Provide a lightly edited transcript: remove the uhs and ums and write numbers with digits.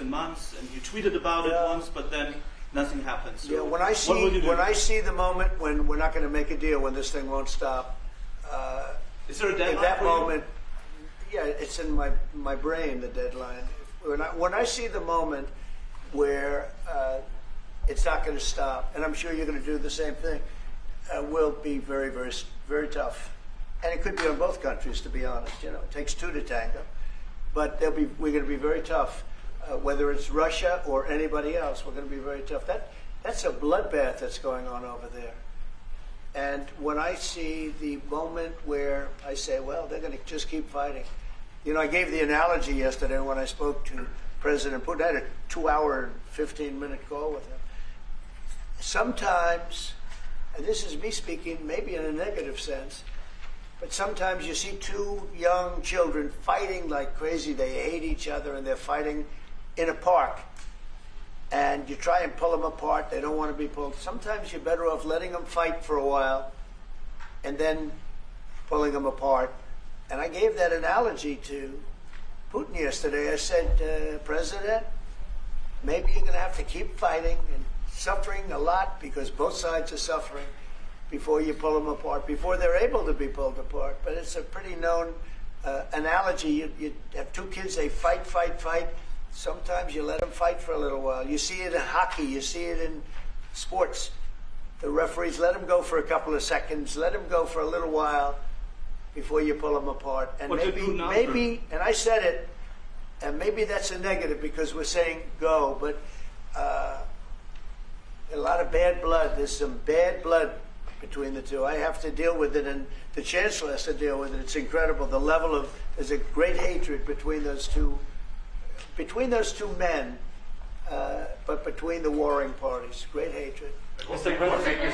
and months, and you tweeted about it once, but then nothing happens. So yeah, when I see the moment when we're not going to make a deal, when this thing won't stop, is there a deadline? at that for you? moment, yeah, it's in my brain, the deadline. When I see the moment where it's not going to stop, and I'm sure you're going to do the same thing, will be very, very, very tough. And it could be on both countries, to be honest. You know, it takes two to tango. But we're going to be very tough. Whether it's Russia or anybody else, we're going to be very tough. That's a bloodbath that's going on over there. And when I see the moment where I say, well, they're going to just keep fighting. You know, I gave the analogy yesterday when I spoke to President Putin. I had a 2-hour and 15-minute call with him. Sometimes, and this is me speaking maybe in a negative sense, but sometimes you see two young children fighting like crazy. They hate each other and they're fighting in a park. And you try and pull them apart. They don't want to be pulled. Sometimes you're better off letting them fight for a while and then pulling them apart. And I gave that analogy to Putin yesterday. I said, President, maybe you're going to have to keep fighting and suffering a lot because both sides are suffering before you pull them apart, before they're able to be pulled apart. But it's a pretty known analogy. You have two kids, they fight. Sometimes you let them fight for a little while. You see it in hockey. You see it in sports. The referees let them go for a couple of seconds, let them go for a little while before you pull them apart. And maybe, and I said it, and maybe that's a negative because we're saying go, but a lot of bad blood. There's some bad blood between the two. I have to deal with it, and the Chancellor has to deal with it. It's incredible. The level of, there's a great hatred between those two men, but between the warring parties. Great hatred. Mr. President,